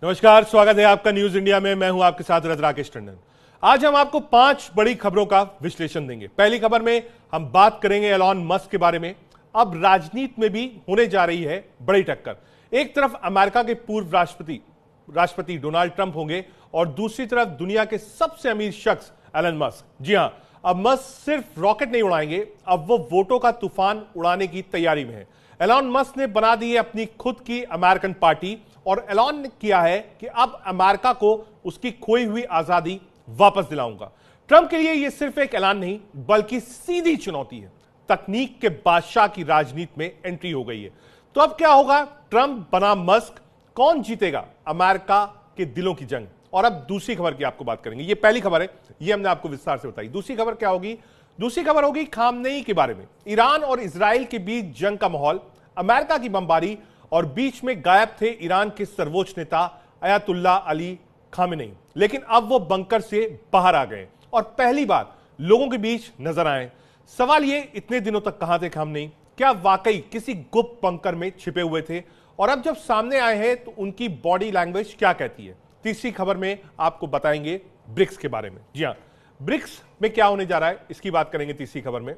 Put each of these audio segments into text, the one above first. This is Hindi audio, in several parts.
नमस्कार, स्वागत है आपका न्यूज इंडिया में। मैं हूं आपके साथ राकेश टंडन। आज हम आपको 5 बड़ी खबरों का विश्लेषण देंगे। पहली खबर में हम बात करेंगे एलॉन मस्क के बारे में। अब राजनीति में भी होने जा रही है बड़ी टक्कर। एक तरफ अमेरिका के पूर्व राष्ट्रपति डोनाल्ड ट्रंप होंगे और दूसरी तरफ दुनिया के सबसे अमीर शख्स एलन मस्क। जी हां, अब मस्क सिर्फ रॉकेट नहीं उड़ाएंगे, अब वो वोटों का तूफान उड़ाने की तैयारी में है। एलॉन मस्क ने बना दी है अपनी खुद की अमेरिकन पार्टी और ऐलान ने किया है कि अब अमेरिका को उसकी खोई हुई आजादी वापस दिलाऊंगा। ट्रंप के लिए यह सिर्फ एक ऐलान नहीं बल्कि सीधी चुनौती है। तकनीक के बादशाह की राजनीति में एंट्री हो गई है। तो अब क्या होगा? ट्रंप बना मस्क, कौन जीतेगा अमेरिका के दिलों की जंग? और अब दूसरी खबर की आपको बात करेंगे। ये पहली खबर है, ये हमने आपको विस्तार से बताई। दूसरी खबर क्या होगी? दूसरी खबर होगी खामनेई के बारे में। ईरान और इजराइल के बीच जंग का माहौल, अमेरिका की बमबारी और बीच में गायब थे ईरान के सर्वोच्च नेता अयातुल्लाह अली खामेनेई। लेकिन अब वो बंकर से बाहर आ गए और पहली बार लोगों के बीच नजर आए। सवाल ये, इतने दिनों तक कहां थे खामेनेई? क्या वाकई किसी गुप्त बंकर में छिपे हुए थे? और अब जब सामने आए हैं तो उनकी बॉडी लैंग्वेज क्या कहती है? तीसरी खबर में आपको बताएंगे ब्रिक्स के बारे में। जी हां, ब्रिक्स में क्या होने जा रहा है इसकी बात करेंगे तीसरी खबर में।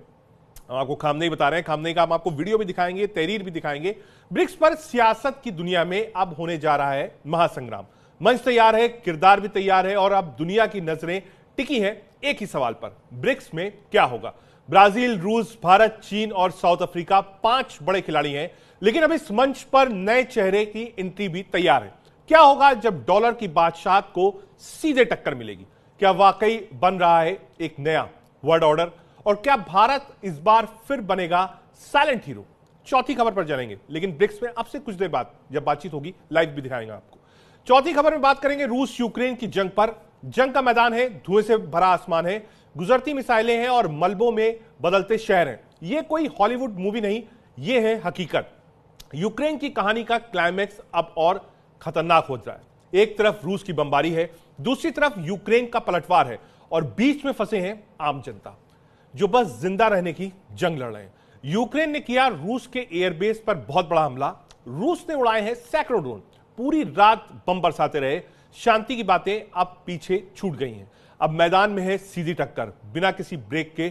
हम आपको खामनेई बता रहे हैं, खामनेई का हम आपको वीडियो भी दिखाएंगे, तहरीर भी दिखाएंगे। ब्रिक्स पर सियासत की दुनिया में अब होने जा रहा है महासंग्राम। मंच तैयार है, किरदार भी तैयार है और अब दुनिया की नजरें टिकी हैं एक ही सवाल पर, ब्रिक्स में क्या होगा? ब्राजील, रूस, भारत, चीन और साउथ अफ्रीका 5 बड़े खिलाड़ी हैं, लेकिन अब इस मंच पर नए चेहरे की एंट्री भी तैयार है। क्या होगा जब डॉलर की बादशाहत को सीधे टक्कर मिलेगी? क्या वाकई बन रहा है एक नया वर्ल्ड ऑर्डर? और क्या भारत इस बार फिर बनेगा साइलेंट हीरो? चौथी खबर पर जाएंगे, लेकिन ब्रिक्स में अब से कुछ देर बाद जब बातचीत होगी लाइव भी दिखाएंगे आपको। चौथी खबर में बात करेंगे रूस यूक्रेन की जंग पर। जंग का मैदान है, धुएं से भरा आसमान है, गुजरती मिसाइलें हैं और मलबों में बदलते शहर हैं। यह कोई हॉलीवुड मूवी नहीं, यह है हकीकत। यूक्रेन की कहानी का क्लाइमैक्स अब और खतरनाक हो रहा है। एक तरफ रूस की बमबारी है, दूसरी तरफ यूक्रेन का पलटवार है और बीच में फंसे हैं आम जनता जो बस जिंदा रहने की जंग लड़ रहे हैं। यूक्रेन ने किया रूस के एयरबेस पर बहुत बड़ा हमला। रूस ने उड़ाए हैं सैकड़ों ड्रोन, पूरी रात बम बरसाते रहे। शांति की बातें अब पीछे छूट गई हैं। अब मैदान में है सीधी टक्कर। बिना किसी ब्रेक के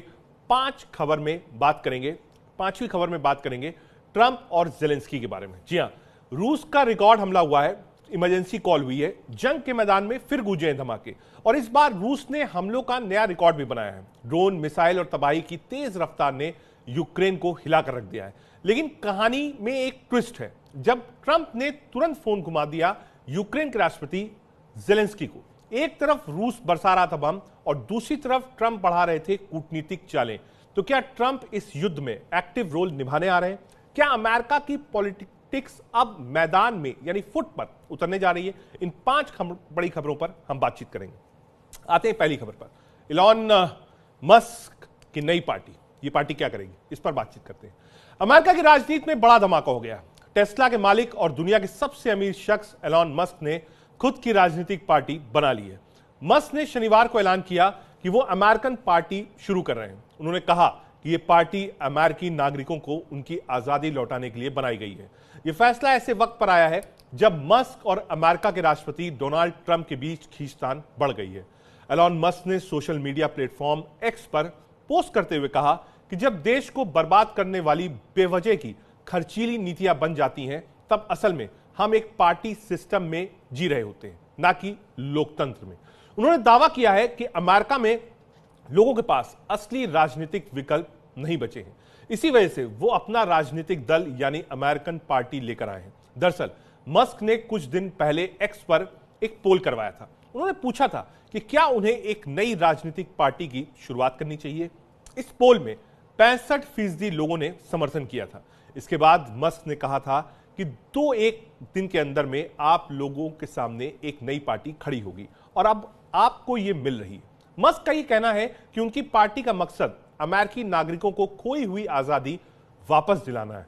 5 खबर में बात करेंगे। 5वीं खबर में बात करेंगे ट्रंप और जेलेंस्की के बारे में। जी हां, रूस का रिकॉर्ड हमला हुआ है, इमरजेंसी कॉल हुई है, जंग के मैदान में फिर गूंजे हैं धमाके और इस बार रूस ने हमलों का नया रिकॉर्ड भी बनाया है। ड्रोन, मिसाइल और तबाही की तेज रफ्तार ने यूक्रेन को हिलाकर रख दिया है। लेकिन कहानी में एक ट्विस्ट है। जब ट्रंप ने तुरंत फोन घुमा दिया यूक्रेन के राष्ट्रपति जेलेंस्की को। एक तरफ रूस बरसा रहा था बम और दूसरी तरफ ट्रंप बढ़ा रहे थे कूटनीतिक चालें। तो क्या ट्रंप इस युद्ध में एक्टिव रोल निभाने आ रहे हैं? क्या अमेरिका की पॉलिटिक्स अब मैदान में यानी फुट पर उतरने जा रही है? इन 5 बड़ी खबरों पर हम बातचीत करेंगे। आते हैं पहली खबर पर। एलॉन मस्क की नई पार्टी, ये पार्टी क्या करेगी, इस पर बातचीत करते हैं। अमेरिका की राजनीति में बड़ा धमाका हो गया। टेस्ला के मालिक और दुनिया के सबसे अमीर शख्स एलॉन मस्क ने खुद की राजनीतिक पार्टी बना ली है। मस्क ने शनिवार को ऐलान किया कि वो अमेरिकन पार्टी शुरू कर रहे हैं। उन्होंने कहा कि यह पार्टी अमेरिकी नागरिकों को उनकी आजादी लौटाने के लिए बनाई गई है। यह फैसला ऐसे वक्त पर आया है जब मस्क और अमेरिका के राष्ट्रपति डोनाल्ड ट्रंप के बीच खींचतान बढ़ गई है। एलॉन मस्क ने सोशल मीडिया प्लेटफॉर्म एक्स पर पोस्ट करते हुए कहा कि जब देश को बर्बाद करने वाली बेवजह की खर्चीली नीतियां बन जाती हैं, तब असल में हम एक पार्टी सिस्टम में जी रहे होते हैं, ना कि लोकतंत्र में। उन्होंने दावा किया है कि अमेरिका में लोगों के पास असली राजनीतिक विकल्प नहीं बचे हैं। इसी वजह से वो अपना राजनीतिक दल यानी अमेरिकन पार्टी लेकर आए हैं। दरअसल मस्क ने कुछ दिन पहले एक्स पर एक पोल करवाया था। उन्होंने पूछा था कि क्या उन्हें एक नई राजनीतिक पार्टी की शुरुआत करनी चाहिए। इस पोल में 65% लोगों ने समर्थन किया था। इसके बाद मस्क ने कहा था कि 2-1 दिन के अंदर में आप लोगों के सामने एक नई पार्टी खड़ी होगी और अब आपको यह मिल रही है। मस्क का यह कहना है कि उनकी पार्टी का मकसद अमेरिकी नागरिकों को खोई हुई आजादी वापस दिलाना है।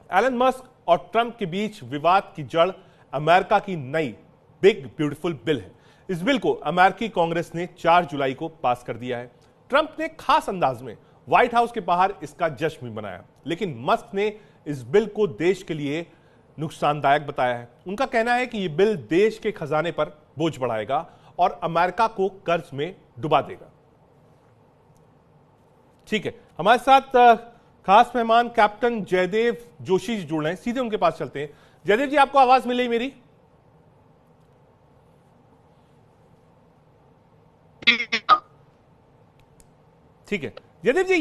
एलन मस्क और ट्रंप के बीच विवाद की जड़ अमेरिका की नई बिग ब्यूटीफुल बिल है। इस बिल को अमेरिकी कांग्रेस ने 4 जुलाई को पास कर दिया है। ट्रंप ने खास अंदाज में व्हाइट हाउस के बाहर इसका जश्न भी मनाया, लेकिन मस्क ने इस बिल को देश के लिए नुकसानदायक बताया है। उनका कहना है कि यह बिल देश के खजाने पर बोझ बढ़ाएगा और अमेरिका को कर्ज में डुबा देगा। ठीक है, हमारे साथ खास मेहमान कैप्टन जयदेव जोशी जी जुड़ रहे हैं, सीधे उनके पास चलते हैं। जयदेव जी, आपको आवाज मिल रही मेरी? ठीक है जयदेव जी,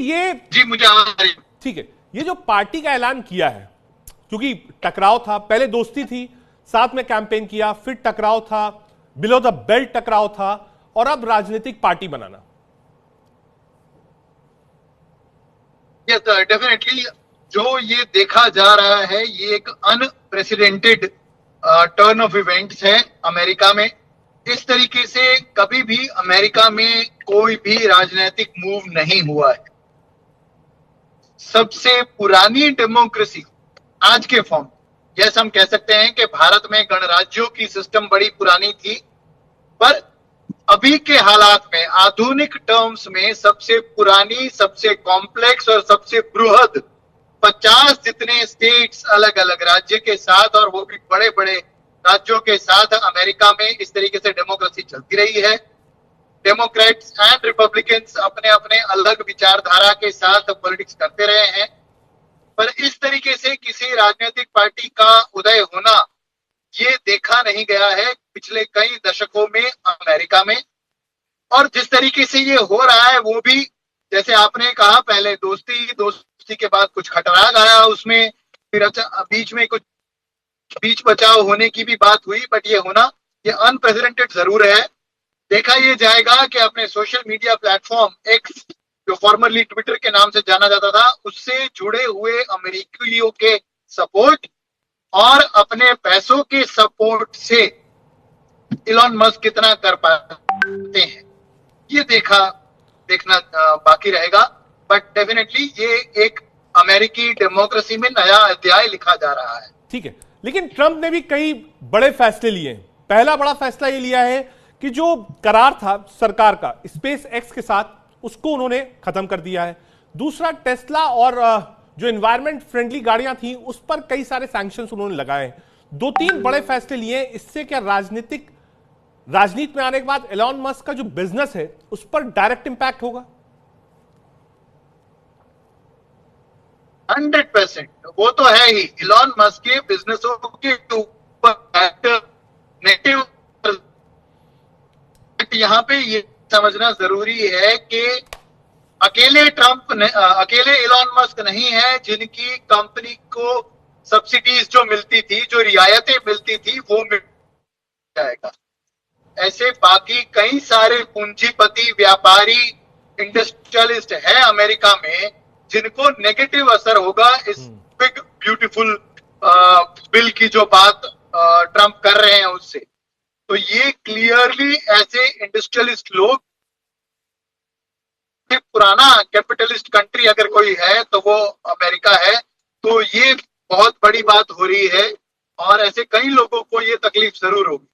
जी मुझे आवाज आ रही है। ठीक है, ये जो पार्टी का ऐलान किया है, क्योंकि टकराव था, पहले दोस्ती थी, साथ में कैंपेन किया, फिर टकराव था, बिलो द बेल्ट टकराव था, और अब राजनीतिक पार्टी बनाना। यस डेफिनेटली, जो ये देखा जा रहा है ये एक अनप्रेसिडेंटेड टर्न ऑफ इवेंट्स है अमेरिका में। इस तरीके से कभी भी अमेरिका में कोई भी राजनीतिक मूव नहीं हुआ है। सबसे पुरानी डेमोक्रेसी आज के फॉर्म, जैसे हम कह सकते हैं कि भारत में गणराज्यों की सिस्टम बड़ी पुरानी थी, पर अभी के हालात में आधुनिक टर्म्स में सबसे पुरानी, सबसे कॉम्प्लेक्स और सबसे बृहद 50 जितने स्टेट्स अलग अलग राज्य के साथ, और वो भी बड़े बड़े राज्यों के साथ अमेरिका में इस तरीके से डेमोक्रेसी चलती रही है। डेमोक्रेट्स एंड रिपब्लिकन्स अपने अपने अलग विचारधारा के साथ पॉलिटिक्स करते रहे हैं, पर इस तरीके से किसी राजनीतिक पार्टी का उदय होना ये देखा नहीं गया है पिछले कई दशकों में अमेरिका में। और जिस तरीके से ये हो रहा है वो भी, जैसे आपने कहा, पहले दोस्ती के बाद कुछ खटराग आया उसमें, फिर बीच में कुछ बीच बचाव होने की भी बात हुई, बट ये होना ये अनप्रेसिडेंटेड जरूर है। देखा ये जाएगा कि अपने सोशल मीडिया प्लेटफॉर्म एक्स, जो फॉर्मरली ट्विटर के नाम से जाना जाता था, उससे जुड़े हुए अमेरिकियों के सपोर्ट और अपने पैसों के सपोर्ट से इलॉन मस्क कितना कर पाते हैं ये देखना बाकी रहेगा। बट डेफिनेटली ये एक अमेरिकी डेमोक्रेसी में नया अध्याय लिखा जा रहा है। ठीक है, लेकिन ट्रंप ने भी कई बड़े फैसले लिए हैं। पहला बड़ा फैसला ये लिया है कि जो करार था सरकार का स्पेस एक्स के साथ, उसको उन्होंने खत्म कर दिया है। दूसरा, टेस्ला और जो एनवायरमेंट फ्रेंडली गाड़ियां थी उस पर कई सारे सैंक्शंस उन्होंने लगाए हैं। 2-3 बड़े फैसले लिए। इससे क्या राजनीति में आने के बाद एलॉन मस्क का जो बिजनेस है उस पर डायरेक्ट इंपैक्ट होगा? 100% वो तो है ही। इलॉन मस्क के बिजनेसों के ऊपर नेगेटिव, यहाँ पे ये समझना जरूरी है कि अकेले इलॉन मस्क नहीं है जिनकी कंपनी को सब्सिडीज जो मिलती थी, जो रियायतें मिलती थी, वो मिल जाएगा। ऐसे बाकी कई सारे पूंजीपति, व्यापारी, इंडस्ट्रियलिस्ट है अमेरिका में जिनको नेगेटिव असर होगा इस बिग ब्यूटीफुल बिल की जो बात ट्रंप कर रहे हैं उससे। तो ये क्लियरली ऐसे इंडस्ट्रियलिस्ट लोग, पुराना कैपिटलिस्ट कंट्री अगर कोई है तो वो अमेरिका है, तो ये बहुत बड़ी बात हो रही है और ऐसे कई लोगों को ये तकलीफ जरूर होगी।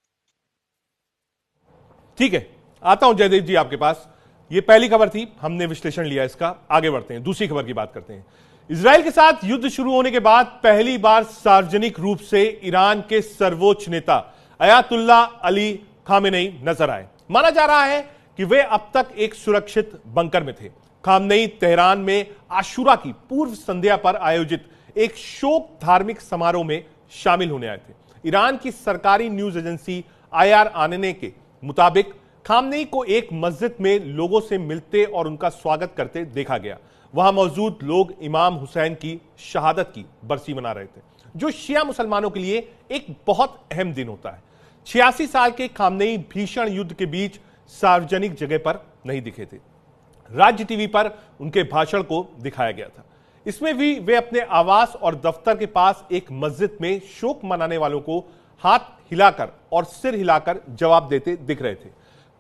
ठीक है, आता हूं जयदेव जी आपके पास। ये पहली खबर थी, हमने विश्लेषण लिया इसका। आगे बढ़ते हैं, दूसरी खबर की बात करते हैं। इजराइल के साथ युद्ध शुरू होने के बाद पहली बार सार्वजनिक रूप से ईरान के सर्वोच्च नेता अयातुल्ला अली खामेनेई नजर आए। माना जा रहा है कि वे अब तक एक सुरक्षित बंकर में थे। खामेनेई तेहरान में आशुरा की पूर्व संध्या पर आयोजित एक शोक धार्मिक समारोह में शामिल होने आए थे। ईरान की सरकारी न्यूज एजेंसी IRNA के मुताबिक खामेनेई को एक मस्जिद में लोगों से मिलते और उनका स्वागत करते देखा गया। वहां मौजूद लोग इमाम हुसैन की शहादत की बरसी मना रहे थे, जो शिया मुसलमानों के लिए एक बहुत अहम दिन होता है। 86 साल के खामेनेई भीषण युद्ध के बीच सार्वजनिक जगह पर नहीं दिखे थे। राज्य टीवी पर उनके भाषण को दिखाया गया था। इसमें भी वे अपने आवास और दफ्तर के पास एक मस्जिद में शोक मनाने वालों को हाथ हिलाकर और सिर हिलाकर जवाब देते दिख रहे थे।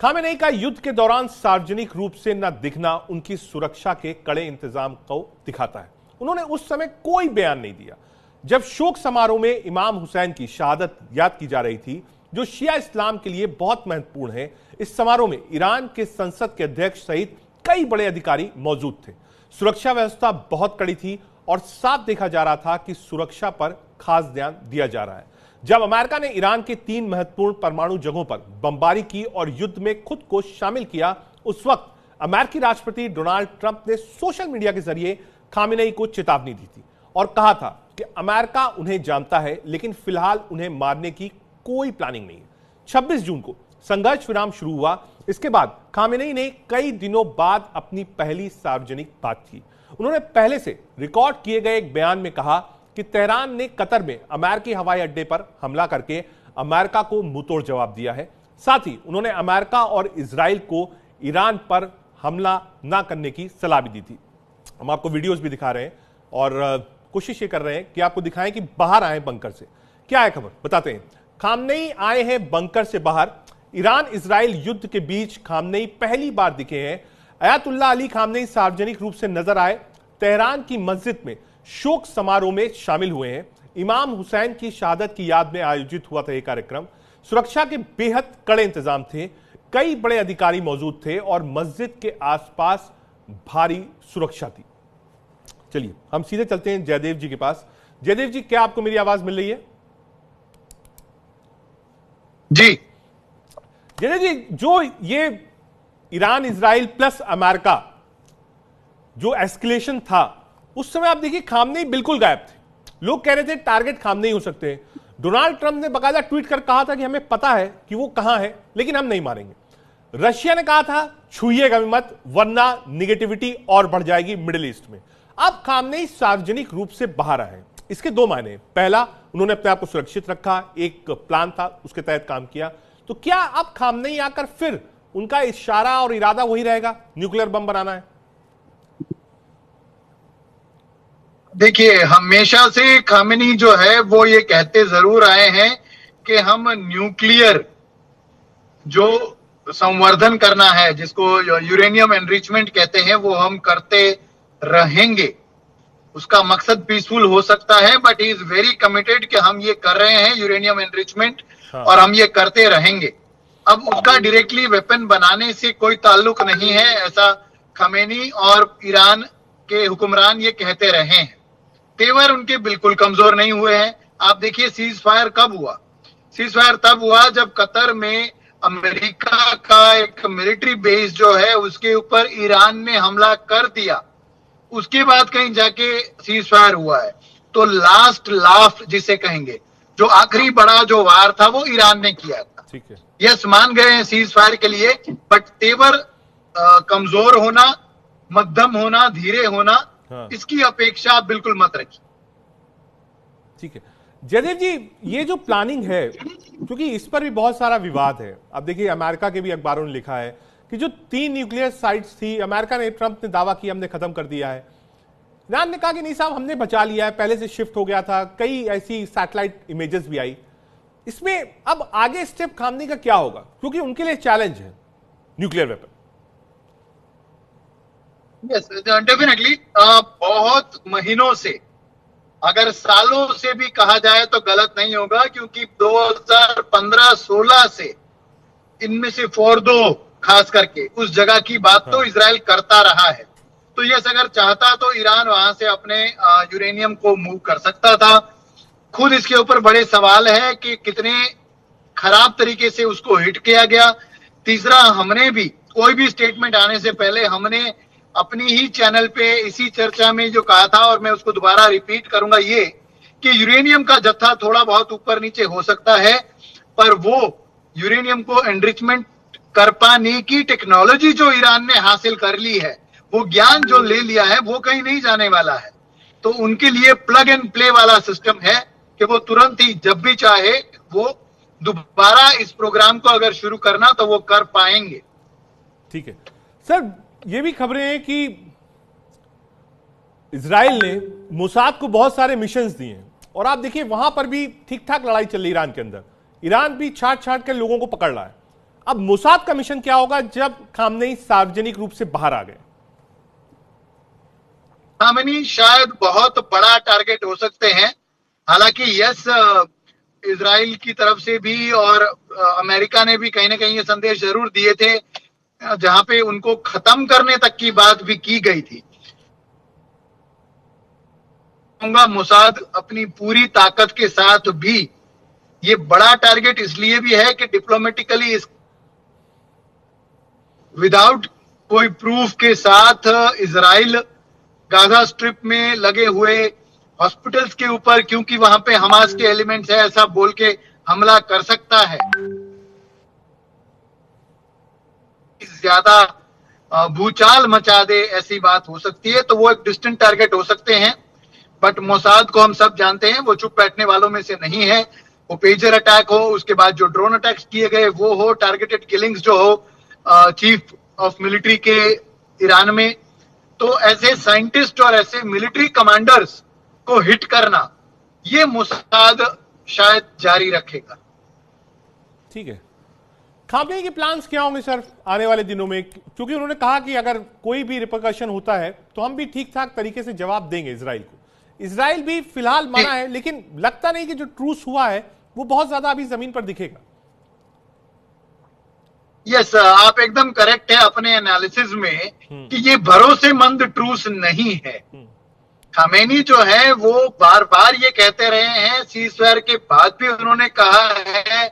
खामेनेई का युद्ध के दौरान सार्वजनिक रूप से न दिखना उनकी सुरक्षा के कड़े इंतजाम को दिखाता है। उन्होंने उस समय कोई बयान नहीं दिया। जब शोक समारोह में इमाम हुसैन की शहादत याद की जा रही थी, जो शिया इस्लाम के लिए बहुत महत्वपूर्ण है, इस समारोह में ईरान के संसद के अध्यक्ष सहित कई बड़े अधिकारी मौजूद थे। सुरक्षा व्यवस्था बहुत कड़ी थी और साफ देखा जा रहा था कि सुरक्षा पर खास ध्यान दिया जा रहा है। जब अमेरिका ने ईरान के 3 महत्वपूर्ण परमाणु जगहों पर बमबारी की और युद्ध में खुद को शामिल किया, उस वक्त अमेरिकी राष्ट्रपति डोनाल्ड ट्रंप ने सोशल मीडिया के जरिए खामेनेई को चेतावनी दी थी और कहा था कि अमेरिका उन्हें जानता है, लेकिन फिलहाल उन्हें मारने की कोई प्लानिंग नहीं है। 26 जून को संघर्ष विराम शुरू हुआ। इसके बाद खामेनेई ने कई दिनों बाद अपनी पहली सार्वजनिक बात की। उन्होंने पहले से रिकॉर्ड किए गए एक बयान में कहा कि तेहरान ने कतर में अमेरिकी हवाई अड्डे पर हमला करके अमेरिका को मुंहतोड़ जवाब दिया है। साथ ही उन्होंने अमेरिका और इजराइल को ईरान पर हमला ना करने की सलाह भी दी थी। हम आपको वीडियोस भी दिखा रहे हैं और कोशिश ये कर रहे हैं कि आपको दिखाएं कि बाहर आए बंकर से। क्या है खबर, बताते हैं। खामनेई आए हैं बंकर से बाहर। ईरान इजराइल युद्ध के बीच खामनेई पहली बार दिखे हैं। अयातुल्लाह अली खामनेई सार्वजनिक रूप से नजर आए। तेहरान की मस्जिद में शोक समारोह में शामिल हुए हैं। इमाम हुसैन की शहादत की याद में आयोजित हुआ था यह कार्यक्रम। सुरक्षा के बेहद कड़े इंतजाम थे। कई बड़े अधिकारी मौजूद थे और मस्जिद के आसपास भारी सुरक्षा थी। चलिए हम सीधे चलते हैं जयदेव जी के पास। जयदेव जी, क्या आपको मेरी आवाज मिल रही है? जी जयदेव जी, जो ये ईरान इजराइल प्लस अमेरिका जो एस्केलेशन था, उस समय आप देखिए खामनेई बिल्कुल गायब थे। लोग कह रहे थे टारगेट खामनेई हो सकते हैं। डोनाल्ड ट्रंप ने बकायदा ट्वीट कर कहा था कि हमें पता है कि वो कहां है, लेकिन हम नहीं मारेंगे। रशिया ने कहा था छूइएगा भी मत, वरना निगेटिविटी और बढ़ जाएगी मिडिल ईस्ट में। अब खामनेई सार्वजनिक रूप से बाहर आए। इसके 2 मायने। पहला, उन्होंने अपने आप को सुरक्षित रखा, एक प्लान था उसके तहत काम किया। तो क्या अब खामनेई आकर फिर उनका इशारा और इरादा वही रहेगा, न्यूक्लियर बम बनाना है? देखिए, हमेशा से खामेनी जो है वो ये कहते जरूर आए हैं कि हम न्यूक्लियर जो संवर्धन करना है, जिसको यूरेनियम एनरिचमेंट कहते हैं, वो हम करते रहेंगे। उसका मकसद पीसफुल हो सकता है, but he is very committed कि हम ये कर रहे हैं यूरेनियम एनरिचमेंट, और हम ये करते रहेंगे। अब उसका डायरेक्टली वेपन बनाने से कोई ताल्लुक नहीं है, ऐसा खामेनी और ईरान के हुक्मरान ये कहते रहे हैं। तेवर उनके बिल्कुल कमजोर नहीं हुए हैं। आप देखिए सीज फायर कब हुआ? सीज फायर तब हुआ जब कतर में अमेरिका का एक मिलिट्री बेस जो है उसके ऊपर ईरान ने हमला कर दिया। उसके बाद कहीं जाके सीज फायर हुआ है। तो लास्ट लाफ जिसे कहेंगे, जो आखिरी बड़ा जो वार था, वो ईरान ने किया था। ठीक है, यस, मान गए हैं सीज फायर के लिए, बट तेवर कमजोर होना, मध्यम होना, धीरे होना, इसकी अपेक्षा आप बिल्कुल मत रखिए। ठीक है जयदेव जी, ये जो प्लानिंग है, क्योंकि इस पर भी बहुत सारा विवाद है। अब देखिए, अमेरिका के भी अखबारों ने लिखा है कि जो 3 न्यूक्लियर साइट्स थी, अमेरिका ने, ट्रंप ने दावा किया हमने खत्म कर दिया है। ईरान ने कहा कि नहीं साहब, हमने बचा लिया है, पहले से शिफ्ट हो गया था। कई ऐसी सैटेलाइट इमेजेस भी आई। इसमें अब आगे स्टेप खामनेई का क्या होगा, क्योंकि उनके लिए चैलेंज है न्यूक्लियर वेपन। Yes, definitely. बहुत महीनों से, अगर सालों से भी कहा जाए तो गलत नहीं होगा, क्योंकि 2015-16 से इनमें से फोर्दो खास करके उस जगह की बात तो इजराइल करता रहा है। तो यस, अगर चाहता तो ईरान वहां से अपने यूरेनियम को मूव कर सकता था। खुद इसके ऊपर बड़े सवाल है कि कितने खराब तरीके से उसको हिट किया गया। तीसरा, हमने भी कोई भी स्टेटमेंट आने से पहले हमने अपनी ही चैनल पे इसी चर्चा में जो कहा था, और मैं उसको दोबारा रिपीट करूंगा, ये कि यूरेनियम का जत्था थोड़ा बहुत ऊपर नीचे हो सकता है, पर वो यूरेनियम को एनरिचमेंट कर पाने की टेक्नोलॉजी जो ईरान ने हासिल कर ली है, वो ज्ञान जो ले लिया है, वो कहीं नहीं जाने वाला है। तो उनके लिए प्लग एंड प्ले वाला सिस्टम है कि वो तुरंत ही जब भी चाहे वो दोबारा इस प्रोग्राम को अगर शुरू करना तो वो कर पाएंगे। ठीक है सर, ये भी खबरें हैं कि इजराइल ने मोसाद को बहुत सारे मिशंस दिए हैं, और आप देखिए वहां पर भी ठीक ठाक लड़ाई चल रही है ईरान के अंदर। ईरान भी छाट छाट कर लोगों को पकड़ रहा है। अब मोसाद का मिशन क्या होगा जब खामनेई सार्वजनिक रूप से बाहर आ गए? खामेनी शायद बहुत बड़ा टारगेट हो सकते हैं। हालांकि यस, इजराइल की तरफ से भी और अमेरिका ने भी कहीं ना कहीं ये संदेश जरूर दिए थे, जहां पे उनको खत्म करने तक की बात भी की गई थी। कहूंगा मोसाद अपनी पूरी ताकत के साथ भी, ये बड़ा टारगेट इसलिए भी है कि डिप्लोमेटिकली विदाउट कोई प्रूफ के साथ इजराइल गाजा स्ट्रिप में लगे हुए हॉस्पिटल्स के ऊपर, क्योंकि वहां पे हमास के एलिमेंट्स है, ऐसा बोल के हमला कर सकता है। ज्यादा भूचाल मचा दे ऐसी बात हो सकती है, तो वो एक डिस्टेंट टारगेट हो सकते हैं। बट मोसाद को हम सब जानते हैं, वो चुप बैठने वालों में से नहीं है। वो पेजर अटैक हो, उसके बाद जो ड्रोन अटैक्स किए गए वो हो, टारगेटेड किलिंग्स जो हो चीफ ऑफ मिलिट्री के ईरान में, तो ऐसे साइंटिस्ट और ऐसे मिलिट्री कमांडर्स को हिट करना, ये मोसाद शायद जारी रखेगा। ठीक है, खामनेई के प्लान्स क्या होंगे सर आने वाले दिनों में? क्योंकि उन्होंने कहा कि अगर कोई भी रिपरकशन होता है तो हम भी ठीक ठाक तरीके से जवाब देंगे इजराइल को। इजराइल भी फिलहाल माना है, लेकिन लगता नहीं कि जो ट्रूस हुआ है वो बहुत ज्यादा अभी जमीन पर दिखेगा। यस, आप एकदम करेक्ट है अपने एनालिसिस में कि ये भरोसेमंद ट्रूस नहीं है। खामेनी जो है वो बार बार ये कहते रहे हैं, सीज़फायर के बाद भी उन्होंने कहा है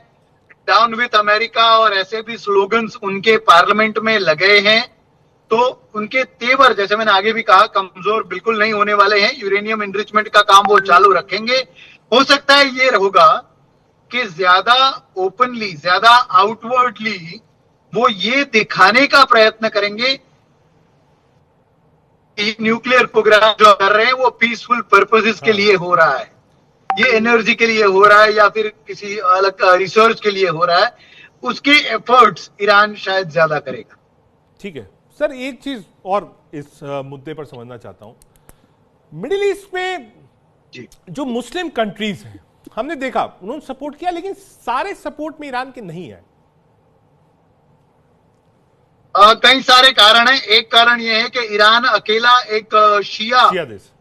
डाउन विथ अमेरिका, और ऐसे भी स्लोगन्स उनके पार्लियामेंट में लगे हैं। तो उनके तेवर, जैसे मैंने आगे भी कहा, कमजोर बिल्कुल नहीं होने वाले हैं। यूरेनियम एनरिचमेंट का काम वो चालू रखेंगे। हो सकता है ये होगा कि ज्यादा ओपनली, ज्यादा आउटवर्डली वो ये दिखाने का प्रयत्न करेंगे कि न्यूक्लियर प्रोग्राम जो कर रहे हैं वो पीसफुल पर्पसेस के लिए हो रहा है, ये एनर्जी के लिए हो रहा है या फिर किसी अलग रिसर्च के लिए हो रहा है, उसके एफर्ट्स ईरान शायद ज्यादा करेगा। ठीक है सर, एक चीज और इस मुद्दे पर समझना चाहता हूं। मिडिल ईस्ट में जो मुस्लिम कंट्रीज हैं, हमने देखा उन्होंने सपोर्ट किया, लेकिन सारे सपोर्ट में ईरान के नहीं है। कई सारे कारण हैं। एक कारण यह है कि ईरान अकेला एक शिया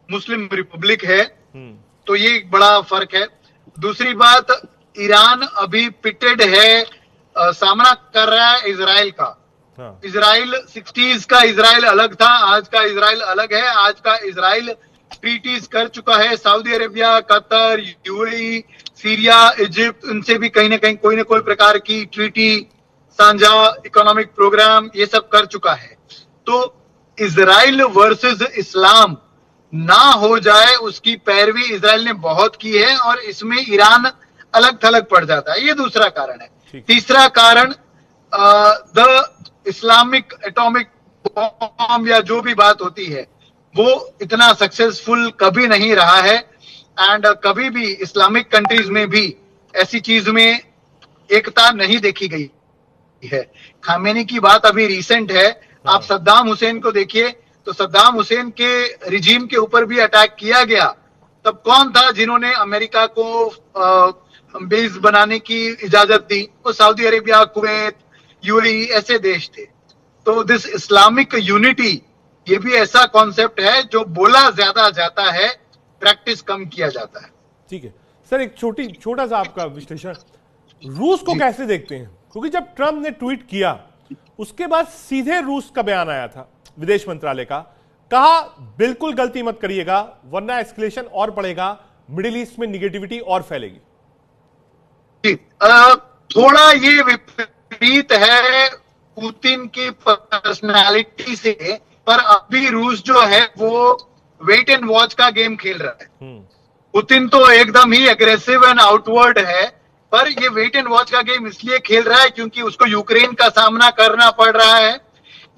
मुस्लिम रिपब्लिक है, तो ये एक बड़ा फर्क है। दूसरी बात, ईरान अभी पिटेड है, सामना कर रहा है इजराइल का। इजराइल 60s का इजराइल अलग था, आज का इजराइल अलग है। आज का इजराइल ट्रीटीज कर चुका है, Saudi Arabia, Qatar, UAE, Syria, Egypt, उनसे भी कहीं ना कहीं कोई ना कोई प्रकार की ट्रीटी, साझा इकोनॉमिक प्रोग्राम, ये सब कर चुका है। तो इजराइल वर्सेस इस्लाम ना हो जाए, उसकी पैरवी इजराइल ने बहुत की है, और इसमें ईरान अलग थलग पड़ जाता है। ये दूसरा कारण है। तीसरा कारण, द इस्लामिक एटॉमिक बॉम्ब या जो भी बात होती है वो इतना सक्सेसफुल कभी नहीं रहा है, एंड कभी भी इस्लामिक कंट्रीज में भी ऐसी चीज में एकता नहीं देखी गई है। खामेनी की बात अभी रिसेंट है। आप सद्दाम हुसैन को देखिए, तो सद्दाम हुसैन के रिजीम के ऊपर भी अटैक किया गया, तब कौन था जिन्होंने अमेरिका को बेस बनाने की इजाजत दी? वो सऊदी अरेबिया, कुवैत, यूएई ऐसे देश थे। तो दिस इस्लामिक यूनिटी, ये भी ऐसा कॉन्सेप्ट है जो बोला ज्यादा जाता है, प्रैक्टिस कम किया जाता है। ठीक है सर, एक छोटा सा आपका विश्लेषण, रूस को कैसे देखते हैं? क्योंकि जब ट्रंप ने ट्वीट किया उसके बाद सीधे रूस का बयान आया था विदेश मंत्रालय का, कहा बिल्कुल गलती मत करिएगा वरना एस्केलेशन और बढ़ेगा, मिडिल ईस्ट में निगेटिविटी और फैलेगी। थोड़ा ये विपरीत है पुतिन की पर्सनालिटी से, पर अभी रूस जो है वो वेट एंड वॉच का गेम खेल रहा है। पुतिन तो एकदम ही एग्रेसिव एंड आउटवर्ड है, पर ये वेट एंड वॉच का गेम इसलिए खेल रहा है क्योंकि उसको यूक्रेन का सामना करना पड़ रहा है।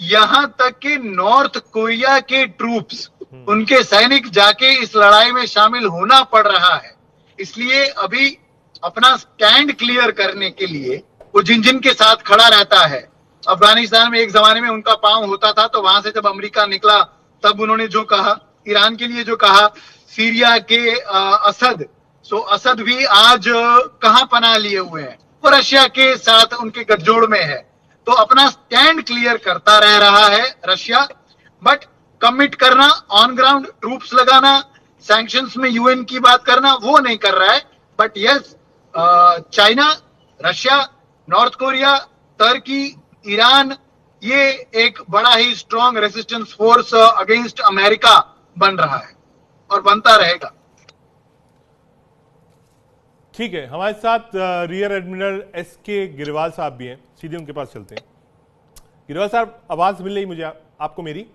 यहां तक कि नॉर्थ कोरिया के ट्रूप्स, उनके सैनिक जाके इस लड़ाई में शामिल होना पड़ रहा है। इसलिए अभी अपना स्टैंड क्लियर करने के लिए वो जिन के साथ खड़ा रहता है। अफगानिस्तान में एक जमाने में उनका पांव होता था, तो वहां से जब अमेरिका निकला तब उन्होंने जो कहा, ईरान के लिए जो कहा, सीरिया के असद, सो असद भी आज कहां पनाह लिए हुए हैं, वो रशिया के साथ उनके गठजोड़ में है। तो अपना स्टैंड क्लियर करता रह रहा है रशिया, बट कमिट करना, ऑन ग्राउंड ट्रूप्स लगाना, सैंक्शंस में यूएन की बात करना, वो नहीं कर रहा है। But yes, China, Russia, North Korea, तुर्की, ईरान, ये एक बड़ा ही strong resistance force against America बन रहा है और बनता रहेगा। ठीक है, हमारे साथ रियर एडमिरल एसके गिरवाल साहब भी हैं, सीधे उनके पास चलते हैं। गिरवाल साहब, आवाज मिल रही मुझे आपको मेरी?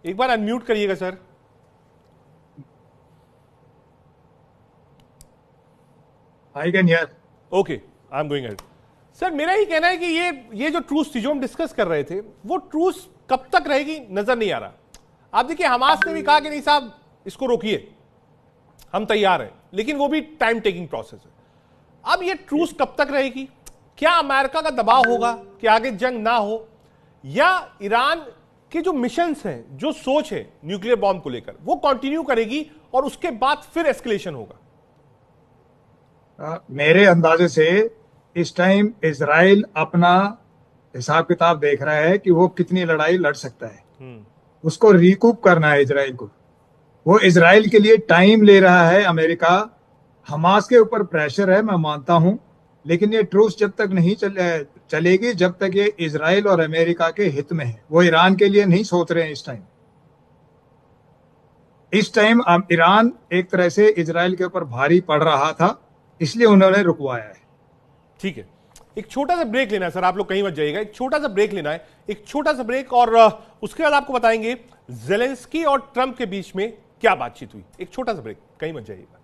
एक बार अनम्यूट करिएगा sir. I can hear. Okay, I am going ahead. Sir, मेरा ही कहना है कि ये जो ट्रूस थी, जो हम डिस्कस कर रहे थे, वो ट्रूस कब तक रहेगी नजर नहीं आ रहा। आप देखिए, हमास ने भी कहा कि नहीं साहब इसको रोकिए, हम तैयार हैं, लेकिन वो भी टाइम टेकिंग प्रोसेस है। अब ये ट्रूस कब तक रहेगी? क्या अमेरिका का दबाव होगा कि आगे जंग ना हो, या ईरान के जो मिशंस हैं, जो सोच है न्यूक्लियर बॉम्ब को लेकर, वो कंटिन्यू करेगी और उसके बाद फिर एस्केलेशन होगा? मेरे अंदाजे से इस टाइम इजराइल अपना हिसाब किताब देख रहा है कि वो कितनी लड़ाई लड़ सकता है। उसको रिकूप करना है इजराइल को। वो इजराइल के लिए टाइम ले रहा है। अमेरिका, हमास के ऊपर प्रेशर है, मैं मानता हूं, लेकिन ये ट्रूस जब तक नहीं चलेगी जब तक ये इजराइल और अमेरिका के हित में है। वो ईरान के लिए नहीं सोच रहे हैं इस टाइम ईरान एक तरह से इजराइल के ऊपर भारी पड़ रहा था, इसलिए उन्होंने रुकवाया है। ठीक है, एक छोटा सा ब्रेक लेना है सर, आप लोग कहीं मत जाइएगा, एक छोटा सा ब्रेक लेना है, एक छोटा सा ब्रेक, और उसके बाद आपको बताएंगे जेलेंस्की और ट्रंप के बीच में क्या बातचीत हुई। एक छोटा सा ब्रेक, कहीं मत जाइएगा।